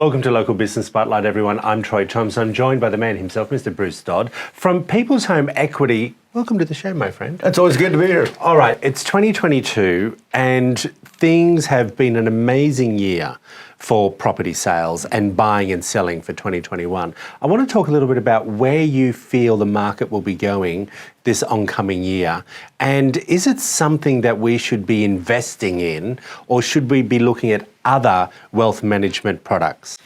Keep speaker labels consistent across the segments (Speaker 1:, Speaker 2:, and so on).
Speaker 1: Welcome to Local Business Spotlight, everyone. I'm Troy Thompson, joined by the man himself, Mr. Bruce Dodd, from People's Home Equity. Welcome to the show, my friend.
Speaker 2: It's always good to be here.
Speaker 1: All right, it's 2022 and things have been an amazing year for property sales and buying and selling for 2021. I want to talk a little bit about where you feel the market will be going this oncoming year. And is it something that we should be investing in, or should we be looking at other wealth management products?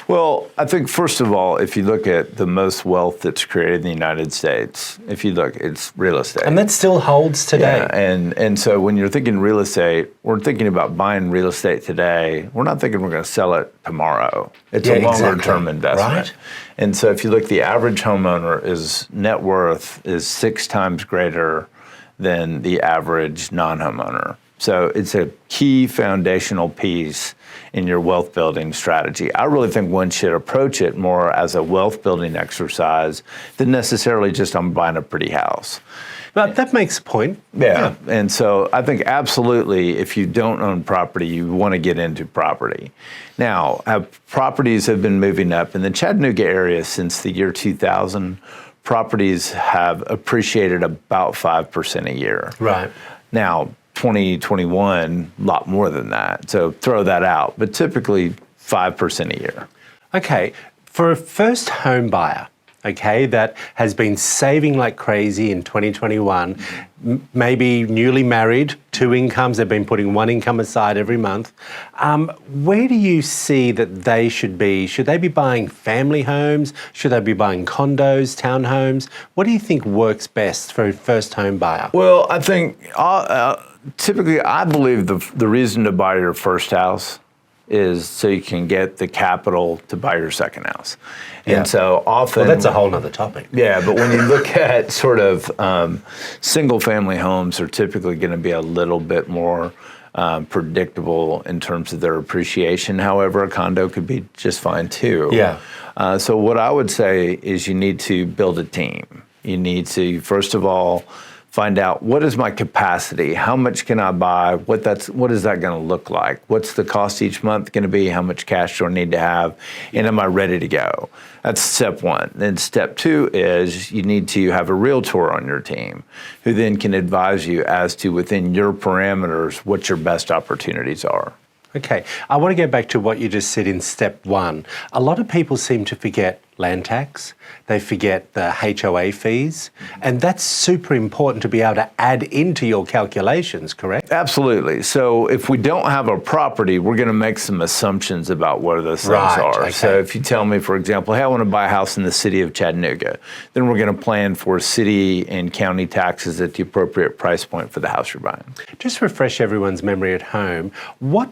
Speaker 2: Well, I think first of all, if you look at the most wealth that's created in the United States, if you look, it's real estate.
Speaker 1: And that still holds today.
Speaker 2: Yeah, and so when you're thinking real estate, we're thinking about buying real estate today. We're not thinking we're going to sell it tomorrow. It's a longer term investment.
Speaker 1: Right.
Speaker 2: And so if you look, the average homeowner net worth is 6 times greater than the average non-homeowner. So it's a key foundational piece in your wealth building strategy. I really think one should approach it more as a wealth building exercise than necessarily just I'm buying a pretty house.
Speaker 1: But that makes a point.
Speaker 2: Yeah. And so I think absolutely, if you don't own property, you want to get into property. Now, properties have been moving up in the Chattanooga area since the year 2000. Properties have appreciated about 5% a year.
Speaker 1: Right.
Speaker 2: Now, 2021, a lot more than that. So throw that out, but typically 5% a year.
Speaker 1: Okay, for a first home buyer, okay, that has been saving like crazy in 2021, maybe newly married, 2 incomes, they've been putting 1 income aside every month. Where do you see that they should be? Should they be buying family homes? Should they be buying condos, townhomes? What do you think works best for a first home buyer?
Speaker 2: Well, I think typically I believe the reason to buy your first house is so you can get the capital to buy your second house. And so often...
Speaker 1: Well, that's a whole nother topic.
Speaker 2: Yeah, but when you look at sort of single family homes are typically going to be a little bit more predictable in terms of their appreciation. However, a condo could be just fine too.
Speaker 1: Yeah.
Speaker 2: So what I would say is you need to build a team. You need to, first of all, find out what is my capacity, how much can I buy, what is that going to look like, what's the cost each month going to be, how much cash do I need to have, and am I ready to go? That's step one. Then step two is you need to have a realtor on your team who then can advise you as to within your parameters what your best opportunities are.
Speaker 1: Okay, I want to go back to what you just said in step one. A lot of people seem to forget land tax, they forget the HOA fees, and that's super important to be able to add into your calculations, correct?
Speaker 2: Absolutely. So if we don't have a property, we're going to make some assumptions about where those things are.
Speaker 1: Okay.
Speaker 2: So if you tell me, for example, hey, I want to buy a house in the city of Chattanooga, then we're going to plan for city and county taxes at the appropriate price point for the house you're buying.
Speaker 1: Just refresh everyone's memory at home. What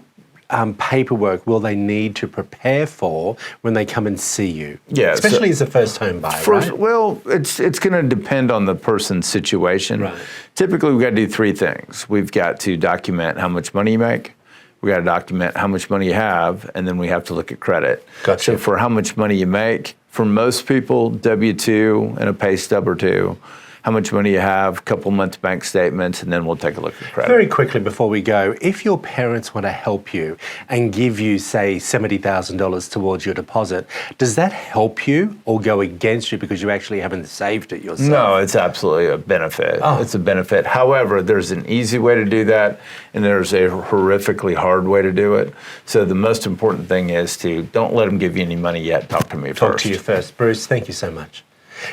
Speaker 1: paperwork will they need to prepare for when they come and see you?
Speaker 2: Yeah,
Speaker 1: especially as a first home buyer, right?
Speaker 2: Well, it's going to depend on the person's situation.
Speaker 1: Right.
Speaker 2: Typically, we've got to do 3 things. We've got to document how much money you make. We got to document how much money you have, and then we have to look at credit.
Speaker 1: Gotcha.
Speaker 2: So for how much money you make, for most people, W-2 and a pay stub or 2. How much money you have, a couple months bank statements, and then we'll take a look at credit.
Speaker 1: Very quickly before we go, if your parents want to help you and give you, say, $70,000 towards your deposit, does that help you or go against you because you actually haven't saved it yourself?
Speaker 2: No, it's absolutely a benefit.
Speaker 1: Oh.
Speaker 2: It's a benefit. However, there's an easy way to do that, and there's a horrifically hard way to do it. So the most important thing is to don't let them give you any money yet. Talk to me first.
Speaker 1: Talk to you first. Bruce, thank you so much.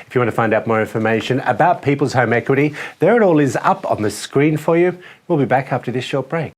Speaker 1: If you want to find out more information about People's Home Equity, there it all is up on the screen for you. We'll be back after this short break.